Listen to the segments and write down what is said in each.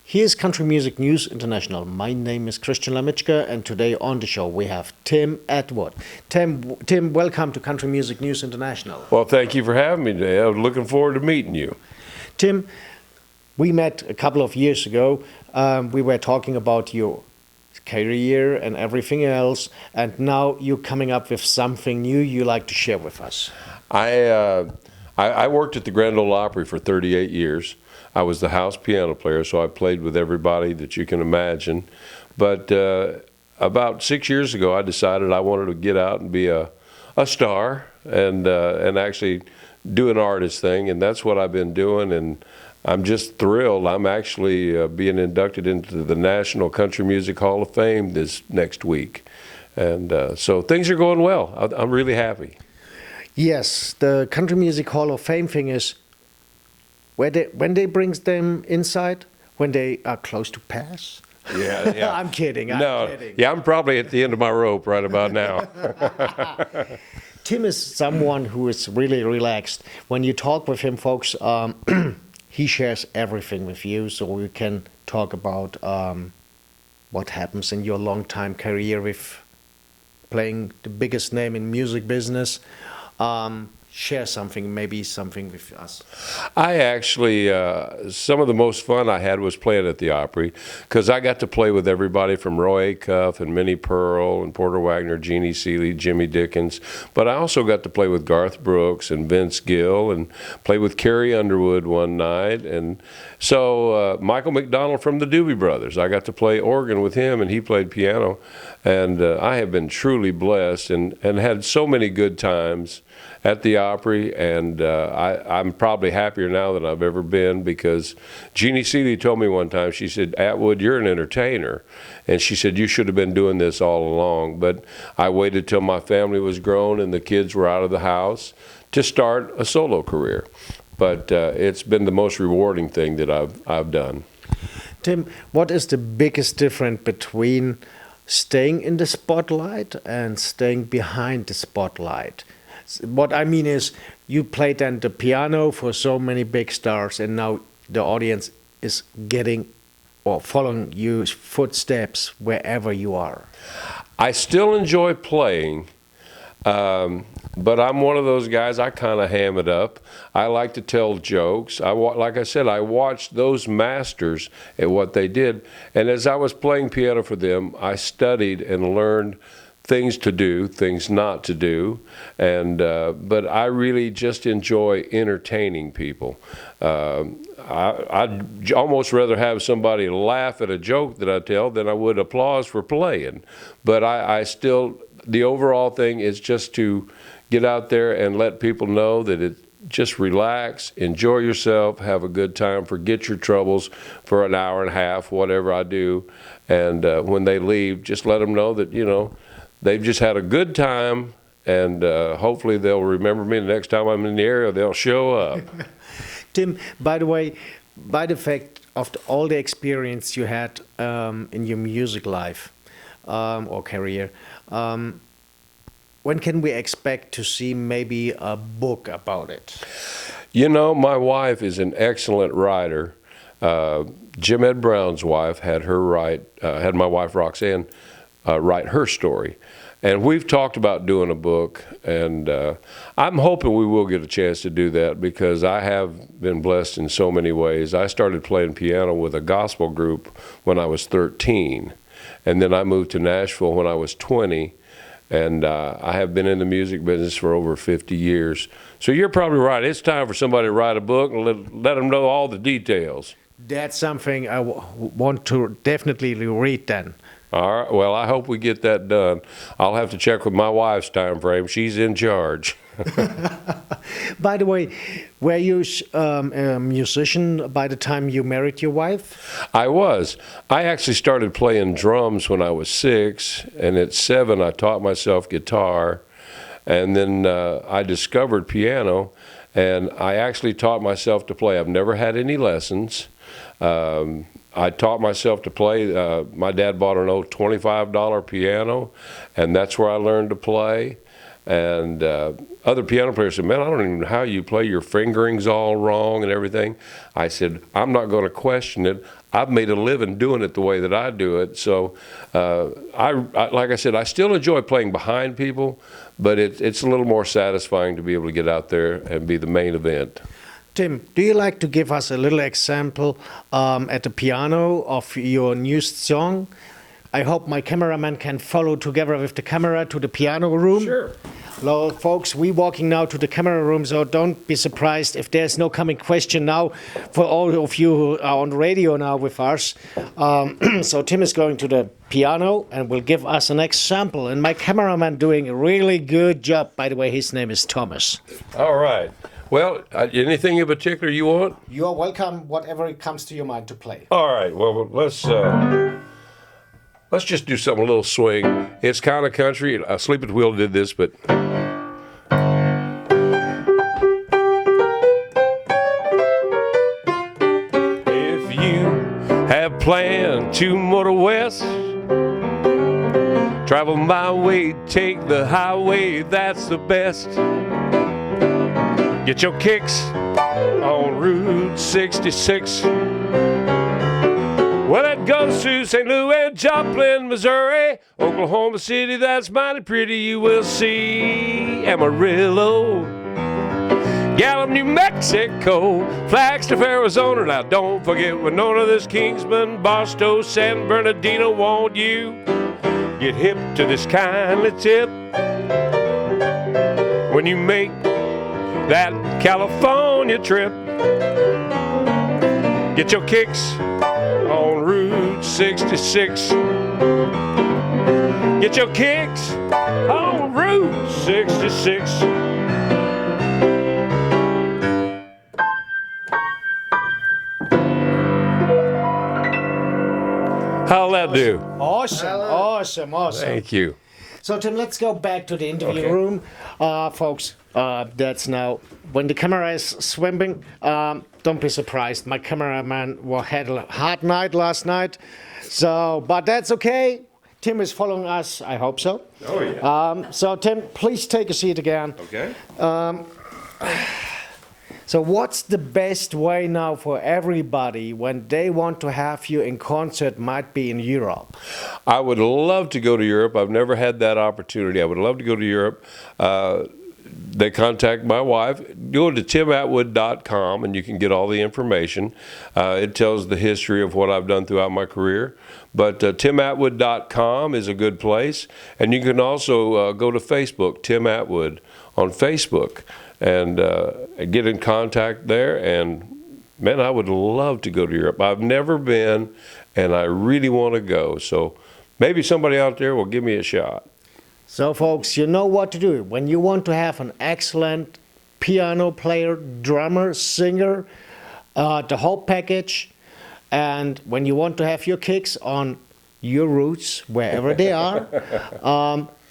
Here's Country Music News International. My name is Christian Lamitschka, and today on the show we have Tim Atwood. Tim, welcome to Country Music News International. Well, thank you for having me today. I'm looking forward to meeting you. Tim, we met a couple of years ago. We were talking about your career and everything else, and now you're coming up with something new you like to share with us. I worked at the Grand Ole Opry for 38 years. I was the house piano player, so I played with everybody that you can imagine. But about 6 years ago, I decided I wanted to get out and be a star and actually do an artist thing, and that's what I've been doing. And I'm just thrilled. I'm actually being inducted into the National Country Music Hall of Fame this next week. And so things are going well. I'm really happy. Yes, the Country Music Hall of Fame thing is when they brings them inside, when they are close to pass. Yeah. I'm kidding. Yeah, I'm probably at the end of my rope right about now. Tim is someone who is really relaxed. When you talk with him, folks, he shares everything with you, so we can talk about what happens in your long-time career with playing the biggest name in music business. Share something, maybe something with us. I actually, some of the most fun I had was playing at the Opry, because I got to play with everybody from Roy Acuff and Minnie Pearl and Porter Wagoner, Jeannie Seeley, Jimmy Dickens. But I also got to play with Garth Brooks and Vince Gill and play with Carrie Underwood one night. And so Michael McDonald from the Doobie Brothers, I got to play organ with him and he played piano. And I have been truly blessed and had so many good times at the Opry, and I'm probably happier now than I've ever been, because Jeannie Seeley told me one time, she said, "Atwood, you're an entertainer." And she said, "You should have been doing this all along." But I waited till my family was grown and the kids were out of the house to start a solo career. But it's been the most rewarding thing that I've done. Tim, what is the biggest difference between staying in the spotlight and staying behind the spotlight? What I mean is, you played then the piano for so many big stars, and now the audience is getting or following your footsteps wherever you are. I still enjoy playing, but I'm one of those guys, I kind of ham it up. I like to tell jokes. Like I said, I watched those masters at what they did, and as I was playing piano for them, I studied and learned things to do, things not to do, and but I really just enjoy entertaining people. I'd almost rather have somebody laugh at a joke that I tell than I would applause for playing. But I still, the overall thing is just to get out there and let people know that just relax, enjoy yourself, have a good time, forget your troubles for an hour and a half, whatever I do, and when they leave, just let them know that, they've just had a good time, and hopefully they'll remember me the next time I'm in the area. They'll show up. Tim, by the way, by the fact of all the experience you had in your music life or career, when can we expect to see maybe a book about it? My wife is an excellent writer. Jim Ed Brown's wife had my wife Roxanne write her story. And we've talked about doing a book, and I'm hoping we will get a chance to do that, because I have been blessed in so many ways. I started playing piano with a gospel group when I was 13, and then I moved to Nashville when I was 20, and I have been in the music business for over 50 years. So you're probably right. It's time for somebody to write a book and let them know all the details. That's something I want to definitely read then. All right. Well, I hope we get that done. I'll have to check with my wife's time frame. She's in charge. By the way, were you a musician by the time you married your wife? I was. I actually started playing drums when I was 6, and at 7 I taught myself guitar, and then I discovered piano, and I actually taught myself to play. I've never had any lessons. I taught myself to play. My dad bought an old $25 piano, and that's where I learned to play. And other piano players said, man, I don't even know how you play, your fingering's all wrong and everything. I said, I'm not going to question it. I've made a living doing it the way that I do it. So I like I said, I still enjoy playing behind people, but it's a little more satisfying to be able to get out there and be the main event. Tim, do you like to give us a little example at the piano of your newest song? I hope my cameraman can follow together with the camera to the piano room. Sure. Hello, folks. We're walking now to the camera room, so don't be surprised if there's no coming question now for all of you who are on radio now with us. So Tim is going to the piano and will give us an example. And my cameraman doing a really good job. By the way, his name is Thomas. All right. Well, anything in particular you want? You are welcome, whatever comes to your mind to play. All right. Well, let's just do something a little swing. It's kind of country. Sleep at the Wheel did this, but. If you have planned to motor west, travel my way, take the highway, that's the best. Get your kicks on Route 66. Well, it goes to St. Louis, Joplin, Missouri, Oklahoma City, that's mighty pretty, you will see Amarillo, Gallup, New Mexico, Flagstaff, Arizona. Now don't forget Winona, this Kingsman, Barstow, San Bernardino. Won't you get hip to this kindly tip when you make that California trip? Get your kicks on Route 66. Get your kicks on Route 66. How'll that do? Awesome. Thank you. So Tim, let's go back to the interview room. Folks, that's now, when the camera is swimming, don't be surprised. My cameraman had a hard night last night. So, but that's okay. Tim is following us, I hope so. Oh, yeah. So Tim, please take a seat again. Okay. So what's the best way now for everybody when they want to have you in concert, might be in Europe? I would love to go to Europe. I've never had that opportunity. I would love to go to Europe. They contact my wife. Go to timatwood.com and you can get all the information. It tells the history of what I've done throughout my career. But timatwood.com is a good place. And you can also go to Facebook, Tim Atwood on Facebook, and get in contact there. And man, I would love to go to Europe. I've never been, and I really want to go. So maybe somebody out there will give me a shot. So folks, you know what to do. When you want to have an excellent piano player, drummer, singer, the whole package, and when you want to have your kicks on your roots, wherever they are,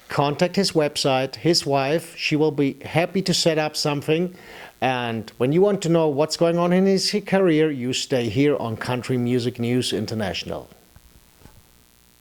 contact his website, his wife. She will be happy to set up something. And when you want to know what's going on in his career, you stay here on Country Music News International.